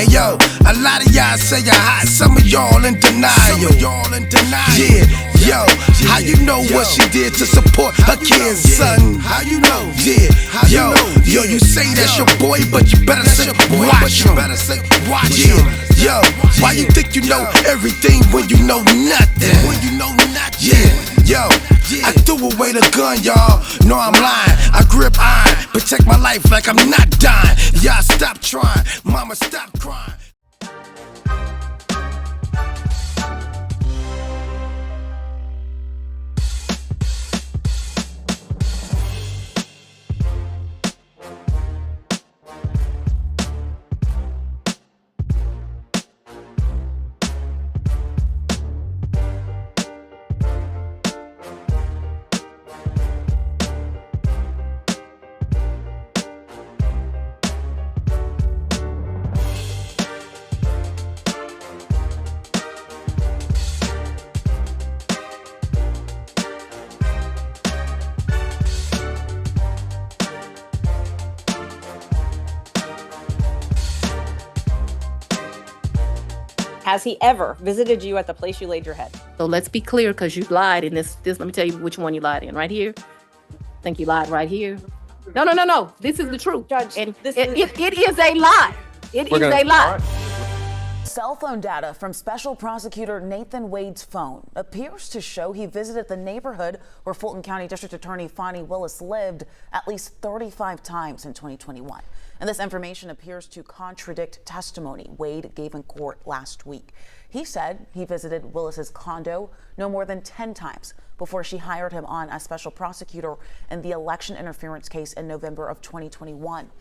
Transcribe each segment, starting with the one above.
Hey yo, a lot of y'all say you're hot, some of y'all in denial. Yeah, yo, how you know what she did to support her kid's son? How you know? Yeah, yo, you say that's your boy, but you better say watch him. Yeah, yo, why you think you know everything when you know nothing? Yeah, yo, I threw away the gun, y'all. No, I'm lying. I grip iron, protect my life like I'm not dying. Y'all stop trying, mama stop crying. Has he ever visited you at the place you laid your head? So let's be clear, because you lied in this. Let me tell you which one you lied in. Right here. I think you lied right here. No. This is the truth, Judge. And it is a lie. It is a lie. Cell phone data from Special Prosecutor Nathan Wade's phone appears to show he visited the neighborhood where Fulton County District Attorney Fani Willis lived at least 35 times in 2021. And this information appears to contradict testimony Wade gave in court last week. He said he visited Willis's condo no more than 10 times before she hired him on as special prosecutor in the election interference case in November of 2021.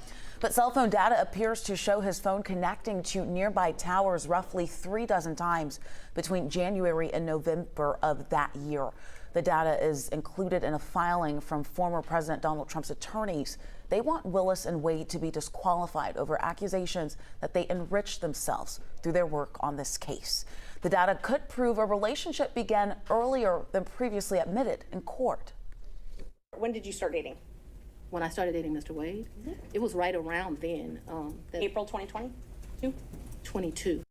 But cell phone data appears to show his phone connecting to nearby towers roughly 36 times between January and November of that year. The data is included in a filing from former President Donald Trump's attorneys. They want Willis and Wade to be disqualified over accusations that they enriched themselves through their work on this case. The data could prove a relationship began earlier than previously admitted in court. When did you start dating? When I started dating Mr. Wade, it was right around then. April 2022? 22.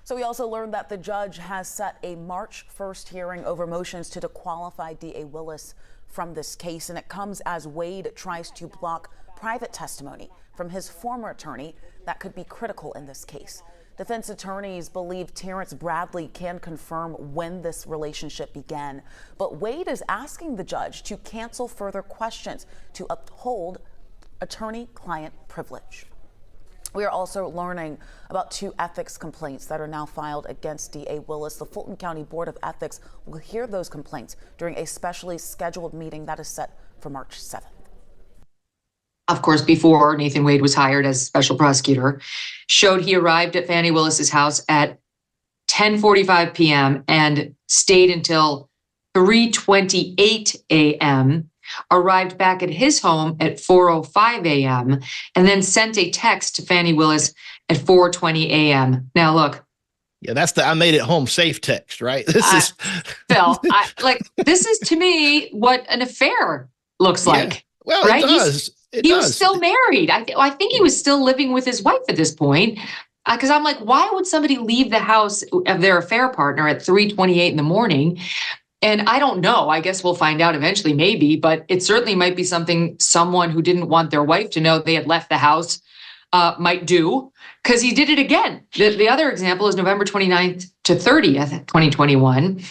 So we also learned that the judge has set a March 1st hearing over motions to disqualify D.A. Willis from this case, and it comes as Wade tries to block private testimony from his former attorney that could be critical in this case. Defense attorneys believe Terrence Bradley can confirm when this relationship began, but Wade is asking the judge to cancel further questions to uphold attorney-client privilege. We are also learning about 2 ethics complaints that are now filed against D.A. Willis. The Fulton County Board of Ethics will hear those complaints during a specially scheduled meeting that is set for March 7th. Of course, before Nathan Wade was hired as special prosecutor, showed he arrived at Fani Willis's house at 10:45 p.m. and stayed until 3:28 a.m., arrived back at his home at 4:05 a.m., and then sent a text to Fani Willis at 4:20 a.m. Now, look. Yeah, that's the "I made it home safe" text, right? This is Phil. This is to me what an affair looks like. Well, right? It does. He was still married. I think he was still living with his wife at this point. Because I'm like, why would somebody leave the house of their affair partner at 3:28 in the morning? And I don't know. I guess we'll find out eventually, maybe. But it certainly might be something someone who didn't want their wife to know they had left the house might do, because he did it again. The other example is November 29th to 30th, 2021.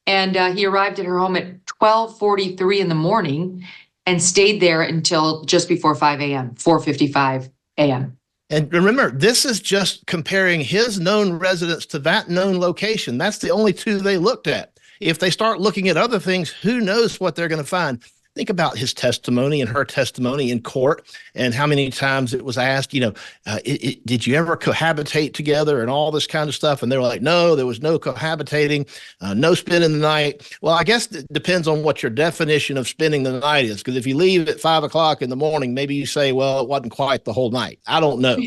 And he arrived at her home at 12:43 in the morning and stayed there until just before 5 a.m., 4:55 a.m. And remember, this is just comparing his known residence to that known location. That's the only 2 they looked at. If they start looking at other things, who knows what they're going to find. Think about his testimony and her testimony in court and how many times it was asked, did you ever cohabitate together and all this kind of stuff? And they were like, no, there was no cohabitating, no spending the night. Well, I guess it depends on what your definition of spending the night is. Because if you leave at 5 o'clock in the morning, maybe you say, well, it wasn't quite the whole night. I don't know.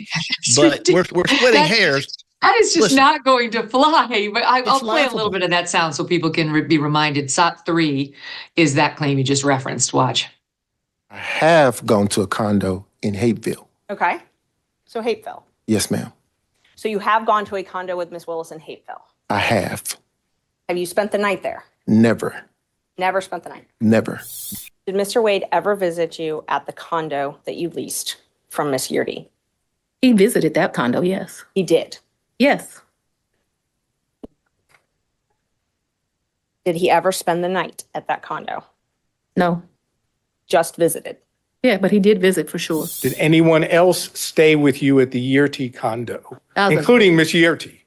But we're splitting hairs. That is just not going to fly. But I'll play a little bit of that sound so people can be reminded. SOT 3 is that claim you just referenced. Watch. I have gone to a condo in Hapeville. Okay. So Hapeville. Yes, ma'am. So you have gone to a condo with Miss Willis in Hapeville. I have. Have you spent the night there? Never. Never spent the night. Never. Did Mr. Wade ever visit you at the condo that you leased from Miss Yurdy? He visited that condo, yes. He did. Yes. Did he ever spend the night at that condo? No. Just visited. Yeah, but he did visit for sure. Did anyone else stay with you at the Yurty condo, including Miss Yurty?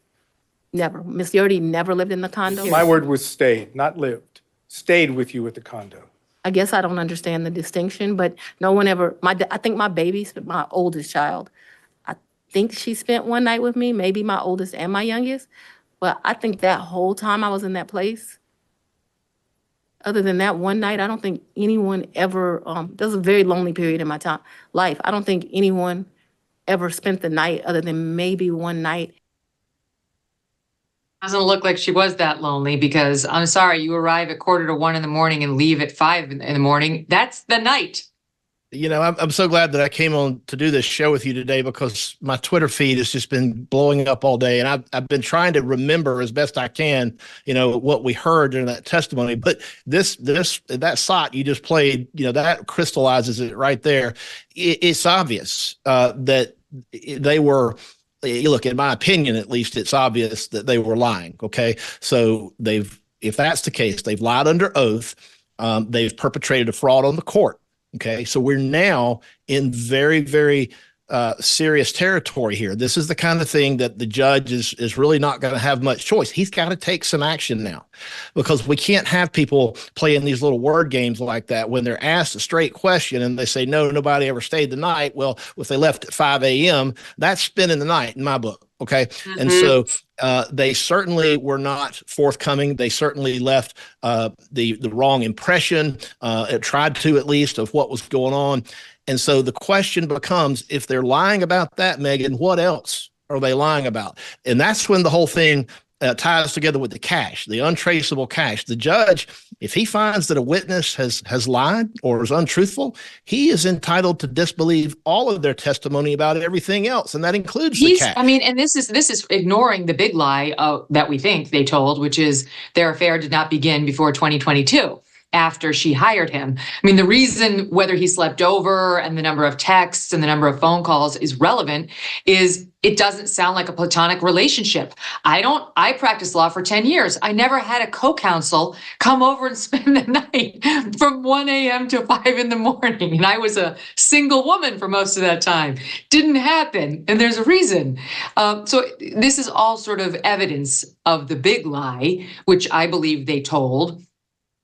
Never. Miss Yurdy never lived in the condo. My word was stayed, not lived. Stayed with you at the condo. I guess I don't understand the distinction, but no one ever, I think my baby, my oldest child, I think she spent one night with me, maybe my oldest and my youngest. But I think that whole time I was in that place, other than that one night, I don't think anyone ever, that was a very lonely period in my life. I don't think anyone ever spent the night other than maybe one night. Doesn't look like she was that lonely, because I'm sorry, you arrive at 1:45 in the morning and leave at 5 in the morning. That's the night. You know, I'm so glad that I came on to do this show with you today, because my Twitter feed has just been blowing up all day. And I've been trying to remember as best I can, you know, what we heard during that testimony. But that shot you just played, you know, that crystallizes it right there. It's obvious that they were, look, in my opinion, at least, it's obvious that they were lying. Okay. So if that's the case, they've lied under oath. They've perpetrated a fraud on the court. Okay, so we're now in very, very serious territory here. This is the kind of thing that the judge is really not going to have much choice. He's got to take some action now, because we can't have people playing these little word games like that when they're asked a straight question and they say, no, nobody ever stayed the night. Well, if they left at 5 a.m., that's spending the night in my book. Okay. Mm-hmm. And so they certainly were not forthcoming. They certainly left the wrong impression, tried to, at least, of what was going on. And so the question becomes, if they're lying about that, Megan, what else are they lying about? And that's when the whole thing ties together with the cash, the untraceable cash. The judge, if he finds that a witness has lied or is untruthful, he is entitled to disbelieve all of their testimony about everything else, and that includes the cash. I mean, and this is ignoring the big lie that we think they told, which is their affair did not begin before 2022. After she hired him. I mean, the reason whether he slept over and the number of texts and the number of phone calls is relevant is it doesn't sound like a platonic relationship. I practiced law for 10 years. I never had a co-counsel come over and spend the night from 1 a.m. to 5 in the morning. And I was a single woman for most of that time. Didn't happen. And there's a reason. So this is all sort of evidence of the big lie, which I believe they told,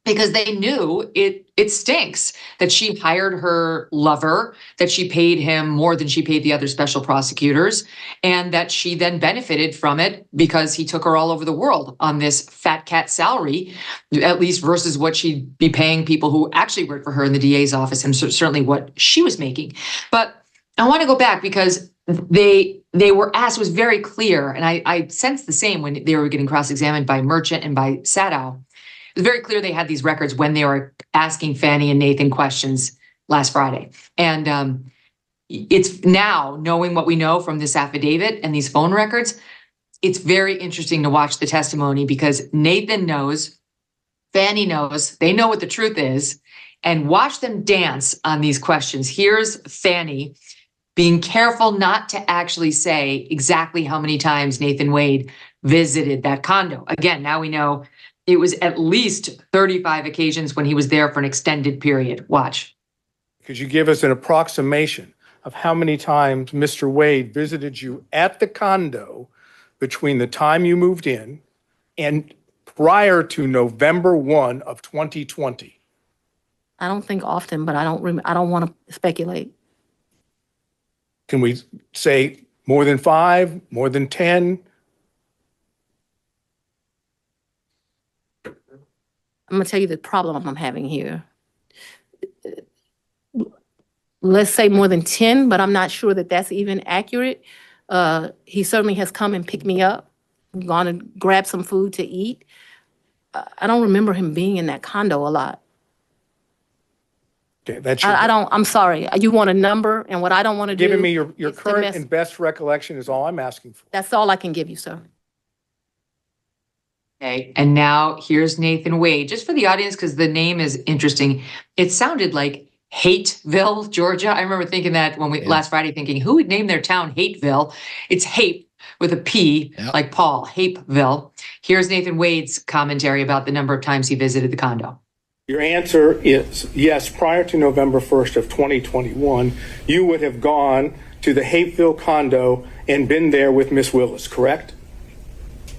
because they knew it stinks that she hired her lover, that she paid him more than she paid the other special prosecutors, and that she then benefited from it because he took her all over the world on this fat cat salary, at least versus what she'd be paying people who actually worked for her in the DA's office, and certainly what she was making. But I want to go back, because they were asked, it was very clear, and I sensed the same when they were getting cross-examined by Merchant and by Sadow. It was very clear they had these records when they were asking Fani and Nathan questions last Friday. And it's now, knowing what we know from this affidavit and these phone records, it's very interesting to watch the testimony, because Nathan knows, Fani knows, they know what the truth is, and watch them dance on these questions. Here's Fani being careful not to actually say exactly how many times Nathan Wade visited that condo. Again, now we know it was at least 35 occasions when he was there for an extended period. Watch. Could you give us an approximation of how many times Mr. Wade visited you at the condo between the time you moved in and prior to November 1 of 2020? I don't think often, but I don't want to speculate. Can we say more than 5, more than 10? I'm going to tell you the problem I'm having here. Let's say more than 10, but I'm not sure that that's even accurate. He certainly has come and picked me up, gone and grabbed some food to eat. I don't remember him being in that condo a lot. Okay, that's I'm sorry. You want a number, and what I don't want to do. giving me your is to current mess- and best recollection is all I'm asking for. That's all I can give you, sir. Okay, and now here's Nathan Wade, just for the audience, because the name is interesting. It sounded like Hateville, Georgia. I remember thinking that when last Friday, thinking, who would name their town Hateville? It's Hape with a P, like Paul, Hapeville. Here's Nathan Wade's commentary about the number of times he visited the condo. Your answer is yes. Prior to November 1st of 2021, you would have gone to the Hapeville condo and been there with Miss Willis, correct?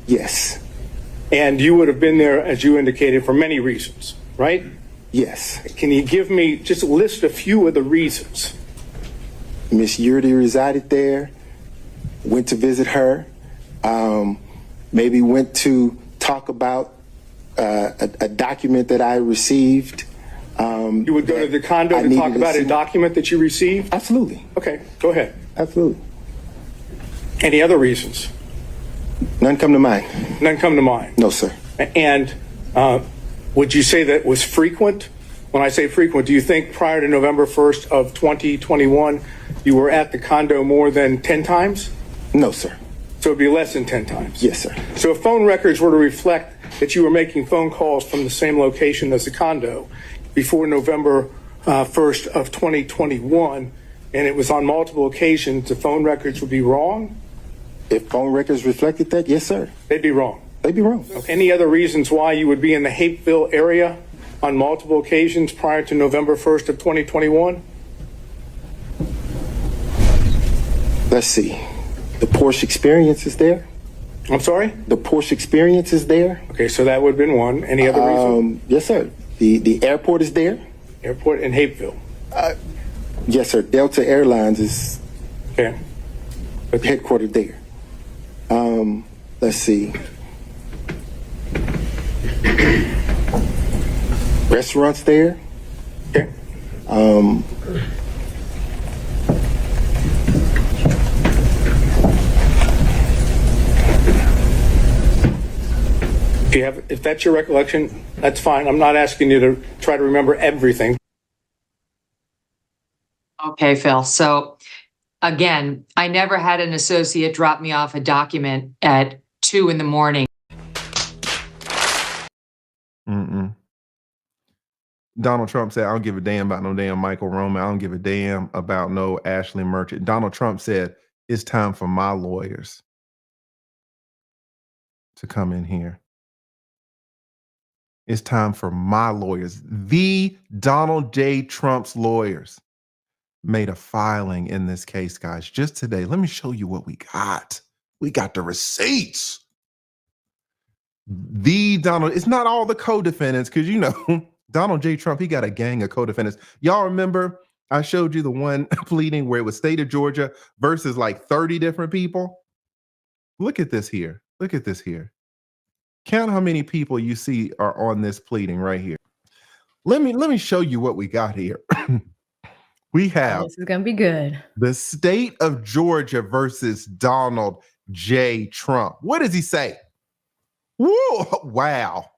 Yes. And you would have been there, as you indicated, for many reasons, right? Yes. Can you give me, just list a few of the reasons? Miss Yurdi resided there, went to visit her, maybe went to talk about a document that I received. You would go to the condo to talk about a document that you received? Absolutely. Okay, go ahead. Absolutely. Any other reasons? None come to mind. None come to mind? No, sir. And would you say that was frequent? When I say frequent, do you think prior to November 1st of 2021, you were at the condo more than 10 times? No, sir. So it'd be less than 10 times? Yes, sir. So if phone records were to reflect that you were making phone calls from the same location as the condo before November 1st of 2021, and it was on multiple occasions, the phone records would be wrong? If phone records reflected that, yes, sir. They'd be wrong. They'd be wrong. Any other reasons why you would be in the Hapeville area on multiple occasions prior to November 1st of 2021? Let's see. The Porsche Experience is there. I'm sorry? The Porsche Experience is there. Okay, so that would have been one. Any other reason? Yes, sir. The airport is there. Airport in Hapeville. Yes, sir. Delta Airlines is Okay. headquartered there. Let's see. Restaurants there. Okay. If that's your recollection, that's fine. I'm not asking you to try to remember everything. Okay, Phil. So again, I never had an associate drop me off a document at 2 a.m. Donald Trump said, I don't give a damn about no damn Michael Roman. I don't give a damn about no Ashley Merchant. Donald Trump said, it's time for my lawyers to come in here. It's time for my lawyers. The Donald J. Trump's lawyers made a filing in this case, guys, just today. Let me show you what we got. We got the receipts. It's not all the co-defendants, because you know, Donald J. Trump, he got a gang of co-defendants. Y'all remember I showed you the one pleading where it was state of Georgia versus like 30 different people? Look at this here. Look at this here. Count how many people you see are on this pleading right here. Let me show you what we got here. We have this is gonna be good. The state of Georgia versus Donald J. Trump. What does he say? Whoa, wow.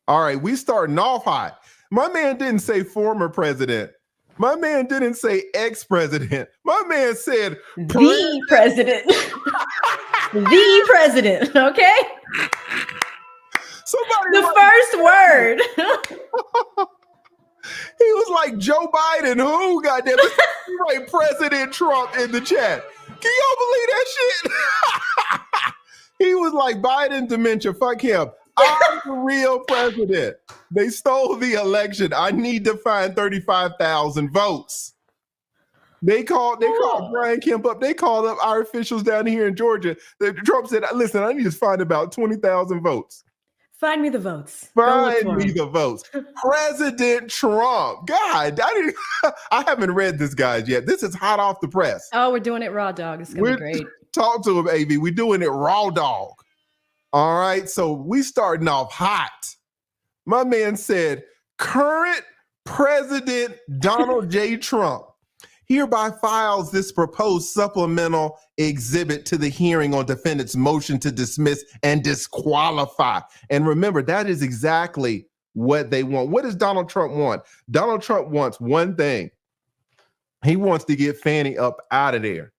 All right, we starting off hot. My man didn't say former president. My man didn't say ex-president. My man said the president. The president, okay? Somebody the first word. He was like Joe Biden. Who goddamn it? Right, President Trump in the chat. Can y'all believe that shit? He was like Biden dementia. Fuck him. I'm the real president. They stole the election. I need to find 35,000 votes. They called Brian Kemp up. They called up our officials down here in Georgia. Trump said, listen, I need to find about 20,000 votes. Find me the votes. Find me the votes. President Trump. God, I haven't read this, guys, yet. This is hot off the press. Oh, we're doing it raw, dog. It's going to be great. Talk to him, AV. We're doing it raw, dog. All right, so we starting off hot. My man said, current President Donald J. Trump hereby files this proposed supplemental exhibit to the hearing on defendant's motion to dismiss and disqualify. And remember, that is exactly what they want. What does Donald Trump want? Donald Trump wants one thing. He wants to get Fani up out of there.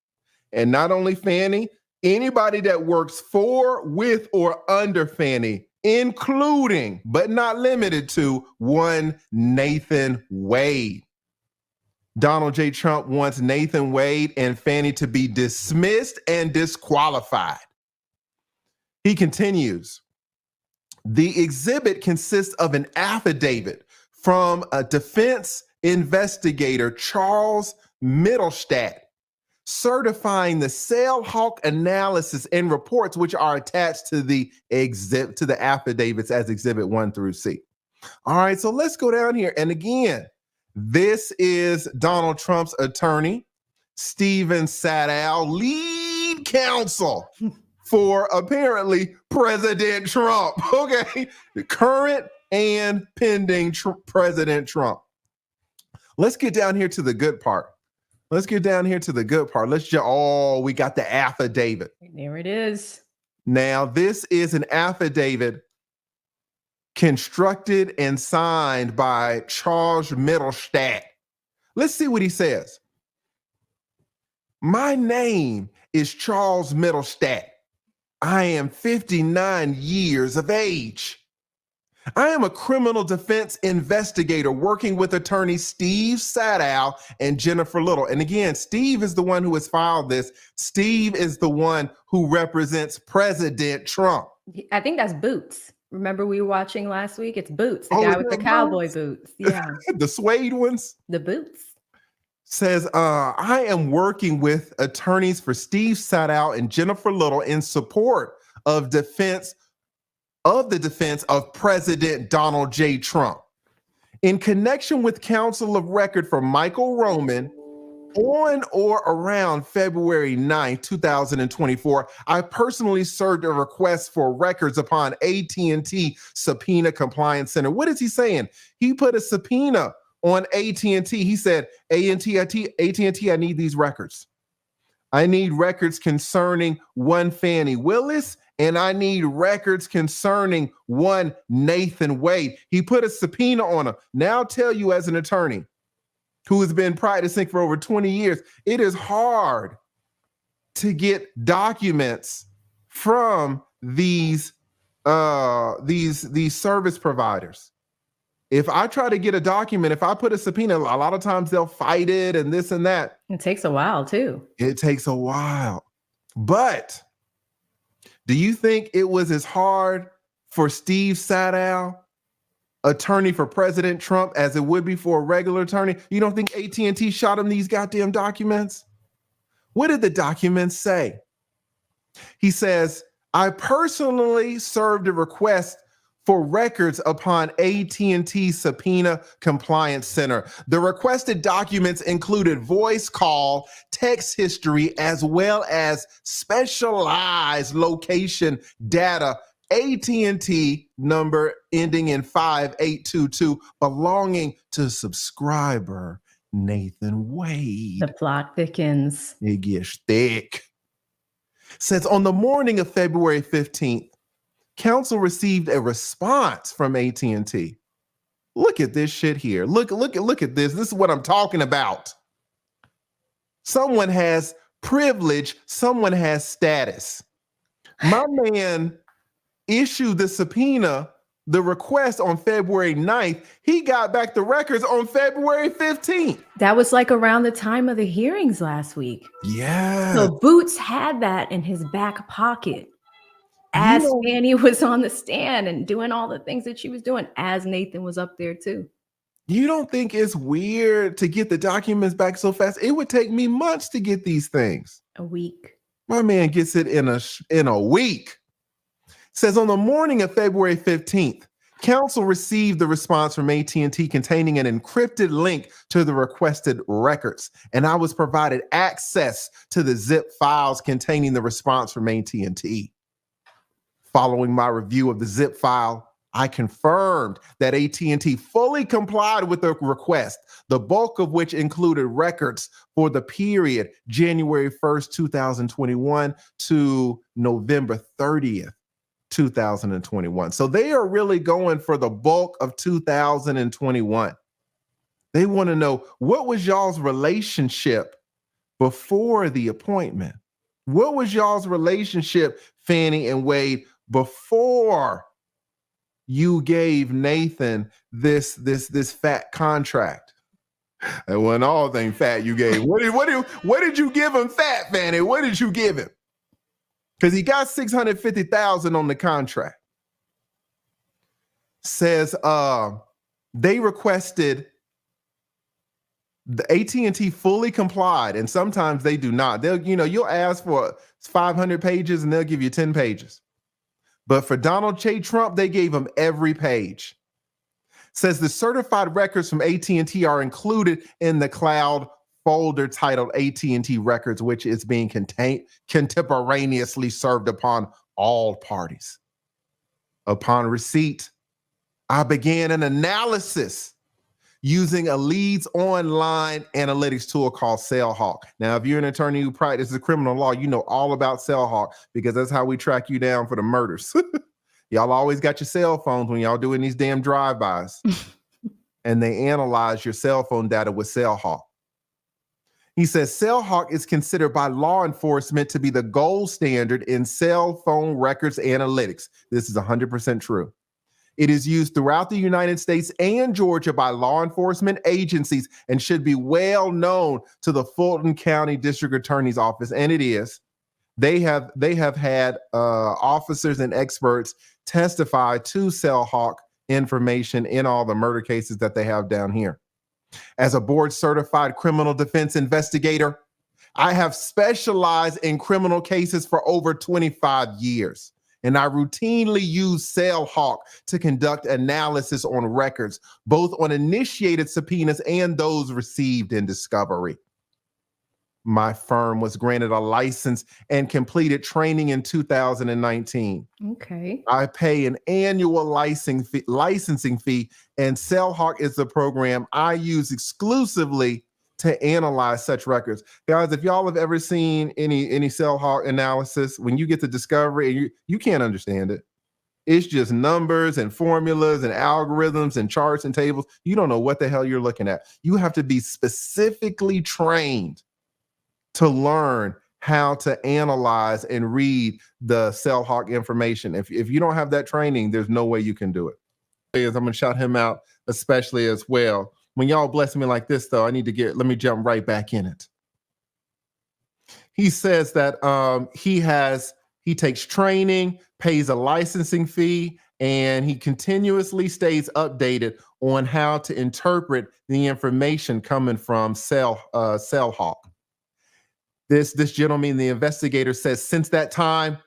And not only Fani, anybody that works for, with, or under Fani, including, but not limited to, one Nathan Wade. Donald J. Trump wants Nathan Wade and Fani to be dismissed and disqualified. He continues, the exhibit consists of an affidavit from a defense investigator, Charles Mittelstadt, certifying the Cellphone analysis and reports which are attached to the affidavits as exhibit 1 through C. All right, so let's go down here. And again, this is Donald Trump's attorney, Steven Sadow, lead counsel for apparently President Trump. Okay, the current and pending President Trump. Let's get down here to the good part. Let's get down here to the good part. We got the affidavit. There it is. Now, this is an affidavit constructed and signed by Charles Mittelstadt. Let's see what he says. My name is Charles Mittelstadt. I am 59 years of age. I am a criminal defense investigator working with attorneys Steve Sadow and Jennifer Little. And again, Steve is the one who has filed this. Steve is the one who represents President Trump. I think that's Boots. Remember we were watching last week? It's Boots, the Oh, guy is with the that cowboy Boots? boots. Yeah, The suede ones. the Boots. Says, I am working with attorneys for Steve Sadow and Jennifer Little in support of the defense of President Donald J. Trump. In connection with counsel of record for Michael Roman, on or around February 9, 2024, I personally served a request for records upon AT&T Subpoena Compliance Center. What is he saying? He put a subpoena on AT&T. He said, AT&T, I need these records. I need records concerning one Fani Willis, and I need records concerning one Nathan Wade. He put a subpoena on him. Now I'll tell you, as an attorney who has been practicing for over 20 years, it is hard to get documents from these service providers. If I try to get a document, if I put a subpoena, a lot of times they'll fight it and this and that. It takes a while too. It takes a while. But do you think it was as hard for Steve Sadow, attorney for President Trump, as it would be for a regular attorney? You don't think AT&T shot him these goddamn documents? What did the documents say? He says, I personally served a request for records upon AT&T Subpoena Compliance Center. The requested documents included voice call, text history, as well as specialized location data, AT&T number ending in 5822, belonging to subscriber Nathan Wade. The plot thickens. It gets thick. Says on the morning of February 15th, counsel received a response from AT&T. Look at this shit here. Look at this. This is what I'm talking about. Someone has privilege. Someone has status. My man issued the subpoena, the request on February 9th. He got back the records on February 15th. That was like around the time of the hearings last week. Yeah. So Boots had that in his back pocket as Fani was on the stand and doing all the things that she was doing, as Nathan was up there too. You don't think it's weird to get the documents back so fast? It would take me months to get these things. A week. My man gets it in a week. Says on the morning of February 15th, counsel received the response from AT&T containing an encrypted link to the requested records, and I was provided access to the zip files containing the response from AT&T. Following my review of the zip file, I confirmed that AT&T fully complied with the request, the bulk of which included records for the period January 1st, 2021 to November 30th, 2021. So they are really going for the bulk of 2021. They want to know, what was y'all's relationship before the appointment? What was y'all's relationship, Fani and Wade, before you gave Nathan this fat contract? It wasn't all thing fat you gave. What did you give him fat, Fani? What did you give him? Because he got $650,000 on the contract. Says they requested, the AT&T fully complied, and sometimes they do not. You'll ask for 500 pages and they'll give you 10 pages. But for Donald J. Trump, they gave him every page. Says the certified records from AT&T are included in the cloud folder titled AT&T Records, which is being contemporaneously served upon all parties. Upon receipt, I began an analysis using a leads online analytics tool called Cellhawk. Now, if you're an attorney who practices criminal law, you know all about Cellhawk because that's how we track you down for the murders. Y'all always got your cell phones when y'all doing these damn drive-bys. And they analyze your cell phone data with Cellhawk. He says Cellhawk is considered by law enforcement to be the gold standard in cell phone records analytics. This is 100% true. It is used throughout the United States and Georgia by law enforcement agencies and should be well known to the Fulton County District Attorney's Office. And it is. They have had officers and experts testify to Cellhawk information in all the murder cases that they have down here. As a board certified criminal defense investigator, I have specialized in criminal cases for over 25 years. And I routinely use Cellhawk to conduct analysis on records, both on initiated subpoenas and those received in discovery. My firm was granted a license and completed training in 2019. Okay. I pay an annual licensing fee, and Cellhawk is the program I use exclusively to analyze such records. Guys, if y'all have ever seen any Cellhawk analysis, when you get to discovery, and you can't understand it. It's just numbers and formulas and algorithms and charts and tables. You don't know what the hell you're looking at. You have to be specifically trained to learn how to analyze and read the Cellhawk information. If you don't have that training, there's no way you can do it. I'm going to shout him out especially as well. When y'all bless me like this, though, let me jump right back in it. He says that he takes training, pays a licensing fee, and he continuously stays updated on how to interpret the information coming from Cellhawk. This gentleman, the investigator, says, since that time,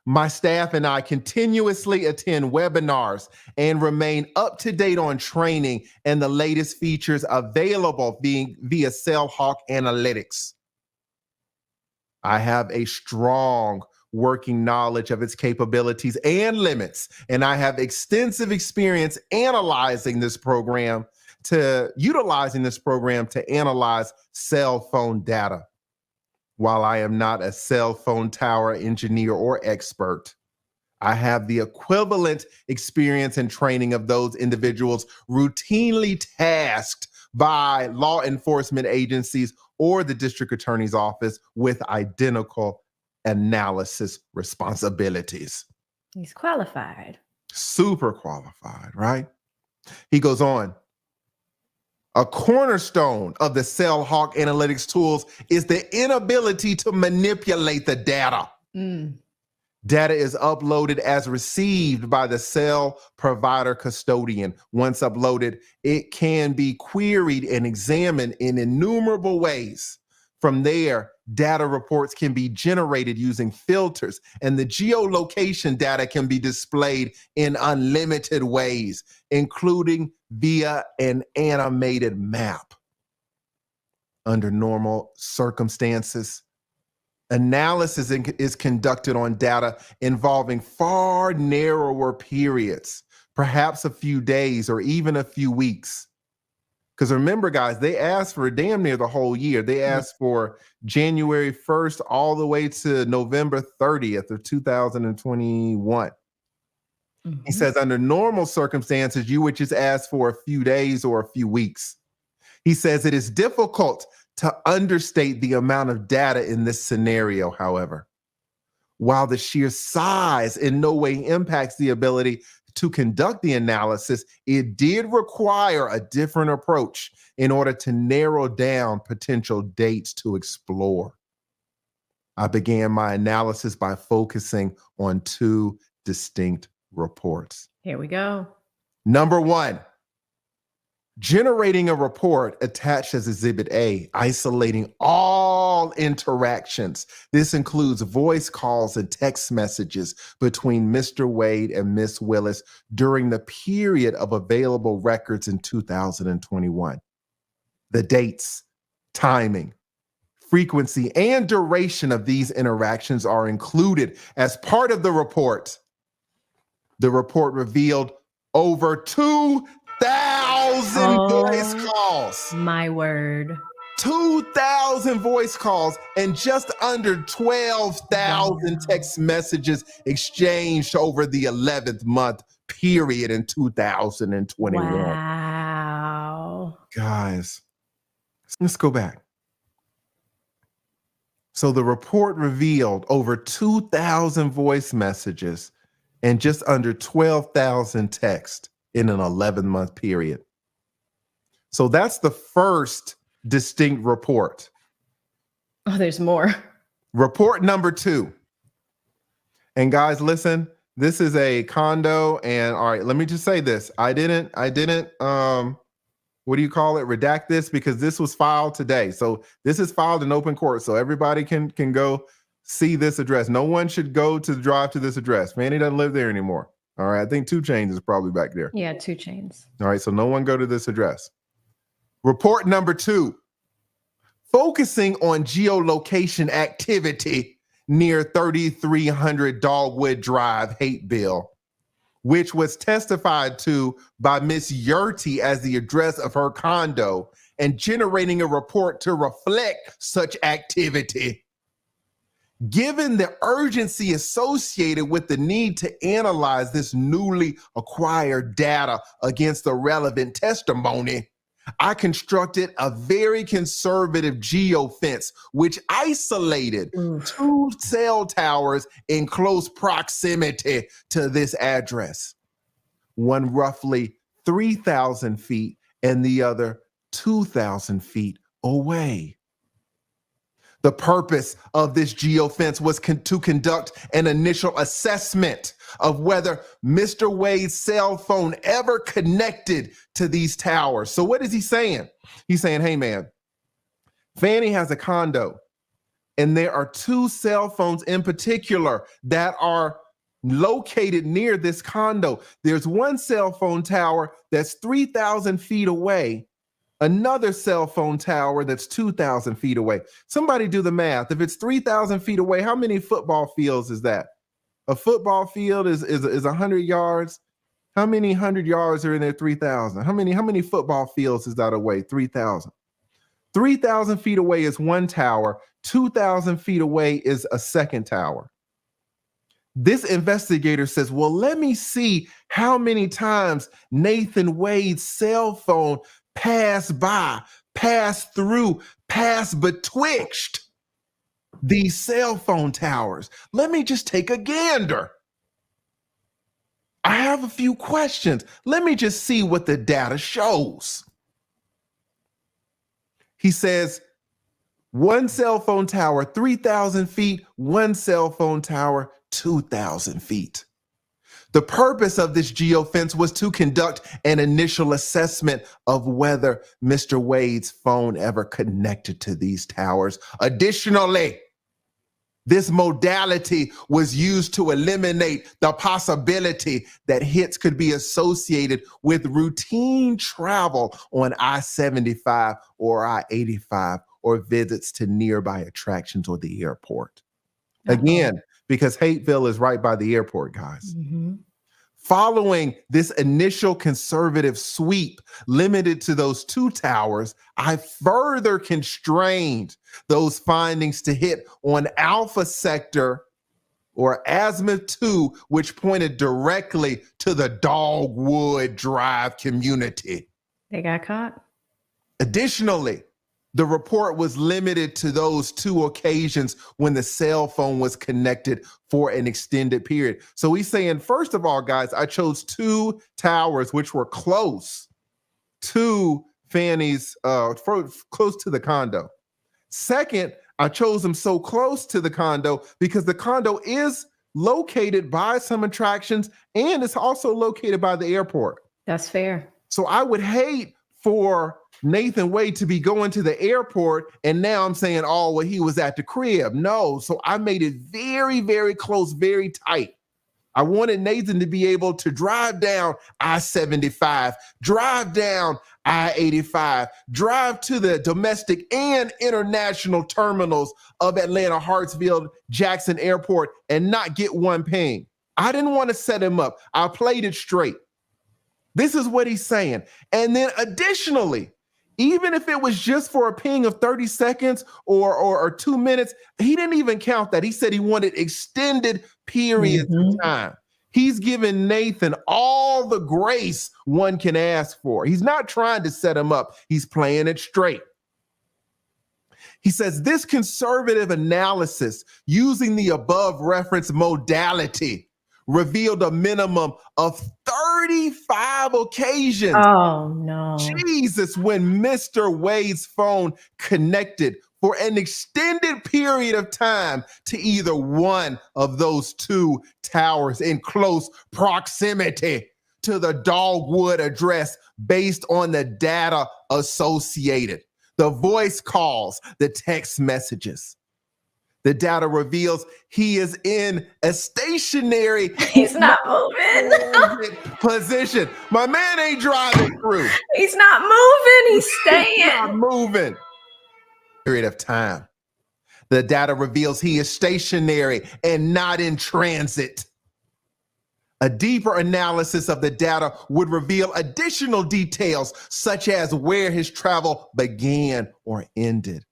my staff and I continuously attend webinars and remain up to date on training and the latest features available via Cellhawk Analytics. I have a strong working knowledge of its capabilities and limits, and I have extensive experience utilizing this program to analyze cell phone data. While I am not a cell phone tower engineer or expert, I have the equivalent experience and training of those individuals routinely tasked by law enforcement agencies or the district attorney's office with identical analysis responsibilities. He's qualified. Super qualified, right? He goes on. A cornerstone of the Cellhawk analytics tools is the inability to manipulate the data. Data is uploaded as received by the cell provider custodian. Once uploaded, it can be queried and examined in innumerable ways. From there, data reports can be generated using filters, and the geolocation data can be displayed in unlimited ways, including via an animated map. Under normal circumstances, analysis is conducted on data involving far narrower periods, perhaps a few days or even a few weeks. Because remember, guys, they asked for damn near the whole year. They asked for January 1st all the way to November 30th of 2021. He says, under normal circumstances, you would just ask for a few days or a few weeks. He says it is difficult to understate the amount of data in this scenario, however. While the sheer size in no way impacts the ability to conduct the analysis, it did require a different approach in order to narrow down potential dates to explore. I began my analysis by focusing on two distinct reports. Here we go. Number one, generating a report attached as Exhibit A, isolating all interactions. This includes voice calls and text messages between Mr. Wade and Miss Willis during the period of available records in 2021. The dates, timing, frequency, and duration of these interactions are included as part of the report. The report revealed over 2,000 voice calls. My word. 2,000 voice calls and just under 12,000 text messages exchanged over the 11th month period in 2021. Wow. Guys, let's go back. So the report revealed over 2,000 voice messages and just under 12,000 texts in an 11-month period. So that's the first distinct report. Oh, there's more. Report number 2. And guys, listen, this is a condo, and all right, let me just say this. I didn't what do you call it? Redact this, because this was filed today. So this is filed in open court, so everybody can go see this address. No one should go to drive to this address. Fani doesn't live there anymore. All right, I think 2 Chainz is probably back there. Yeah, 2 Chainz. All right, so no one go to this address. Report number 2, focusing on geolocation activity near 3300 Dogwood Drive, Hateville, which was testified to by Miss Yurty as the address of her condo, and generating a report to reflect such activity. Given the urgency associated with the need to analyze this newly acquired data against the relevant testimony, I constructed a very conservative geofence which isolated 2 cell towers in close proximity to this address. One roughly 3,000 feet and the other 2,000 feet away. The purpose of this geofence was to conduct an initial assessment of whether Mr. Wade's cell phone ever connected to these towers. So what is he saying? He's saying, hey man, Fani has a condo and there are 2 cell phones in particular that are located near this condo. There's one cell phone tower that's 3,000 feet away, another cell phone tower that's 2,000 feet away. Somebody do the math. If it's 3,000 feet away, how many football fields is that? A football field is 100 yards. How many 100 yards are in there? 3,000. How many football fields is that away? 3,000. 3,000 feet away is one tower. 2,000 feet away is a second tower. This investigator says, well, let me see how many times Nathan Wade's cell phone passed by, passed through, passed betwixt these cell phone towers. Let me just take a gander. I have a few questions. Let me just see what the data shows. He says, one cell phone tower, 3,000 feet, one cell phone tower, 2,000 feet. The purpose of this geofence was to conduct an initial assessment of whether Mr. Wade's phone ever connected to these towers. Additionally, this modality was used to eliminate the possibility that hits could be associated with routine travel on I-75 or I-85 or visits to nearby attractions or the airport. Again, because Hateville is right by the airport, guys. Mm-hmm. Following this initial conservative sweep limited to those 2 towers, I further constrained those findings to hit on Alpha Sector or Azimuth 2, which pointed directly to the Dogwood Drive community. They got caught. Additionally, the report was limited to those 2 occasions when the cell phone was connected for an extended period. So he's saying, first of all, guys, I chose 2 towers which were close to Fani's, close to the condo. Second, I chose them so close to the condo because the condo is located by some attractions and it's also located by the airport. That's fair. So I would hate for Nathan Wade to be going to the airport and now I'm saying, oh, well, he was at the crib. No, so I made it very, very close, very tight. I wanted Nathan to be able to drive down I-75, drive down I-85, drive to the domestic and international terminals of Atlanta, Hartsfield, Jackson Airport, and not get one ping. I didn't want to set him up. I played it straight. This is what he's saying. And then additionally, even if it was just for a ping of 30 seconds or 2 minutes, he didn't even count that. He said he wanted extended periods of time. He's giving Nathan all the grace one can ask for. He's not trying to set him up. He's playing it straight. He says this conservative analysis using the above reference modality revealed a minimum of 35 occasions. Oh, no. Jesus, when Mr. Wade's phone connected for an extended period of time to either one of those 2 towers in close proximity to the Dogwood address based on the data associated, the voice calls, the text messages. The data reveals he is in a stationary He's not moving. position. My man ain't driving through. He's not moving. He's staying. He's not moving. Period of time. The data reveals he is stationary and not in transit. A deeper analysis of the data would reveal additional details, such as where his travel began or ended.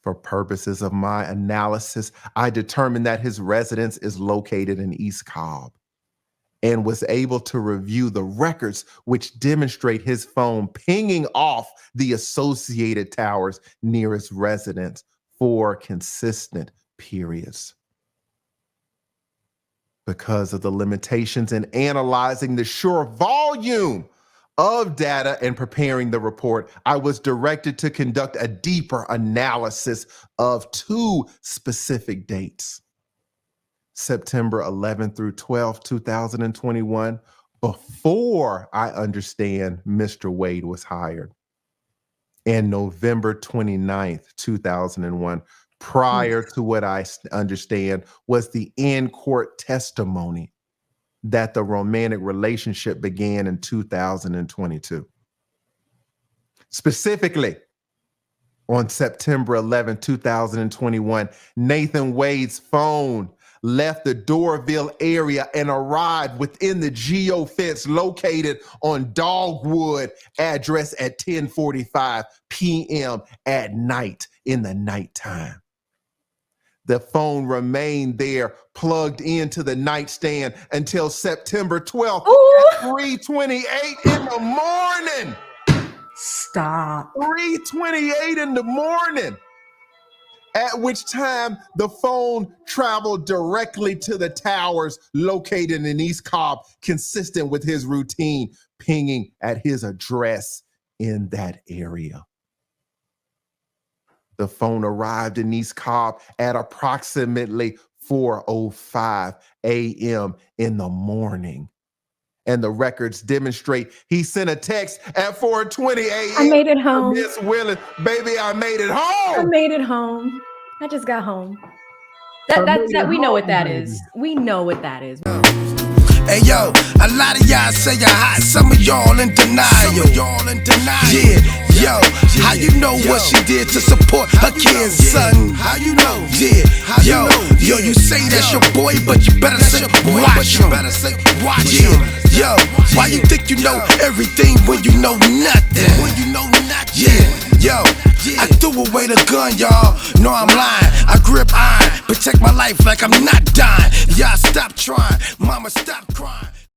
For purposes of my analysis, I determined that his residence is located in East Cobb and was able to review the records which demonstrate his phone pinging off the associated towers near his residence for consistent periods. Because of the limitations in analyzing the sheer volume of data and preparing the report, I was directed to conduct a deeper analysis of 2 specific dates. September 11th through 12th, 2021, before I understand Mr. Wade was hired. And November 29th, 2001, prior to what I understand was the in-court testimony that the romantic relationship began in 2022. Specifically, on September 11, 2021, Nathan Wade's phone left the Doraville area and arrived within the geofence located on Dogwood address at 10:45 p.m. at night in the nighttime. The phone remained there plugged into the nightstand until September 12th at 3:28 in the morning. Stop. 3:28 in the morning. At which time the phone traveled directly to the towers located in East Cobb, consistent with his routine, pinging at his address in that area. The phone arrived in East Cobb at approximately 4:05 a.m. in the morning. And the records demonstrate he sent a text at 4:20 a.m. I made it home. Miss Willis, baby, I made it home. I made it home. I just got home. That we know what that is. We know what that is. Hey yo, a lot of y'all say you're hot, some of y'all in denial. Yeah, yo, how you know what she did to support her kids, son? How you know? Yeah, yo, you say that's your boy, but you better say watch him. Yeah, yo, why you think you know everything when you know nothing? Yeah, yo, I threw away the gun, y'all. No, I'm lying. I grip iron, protect my life like I'm not dying. Y'all stop trying, mama stop crying.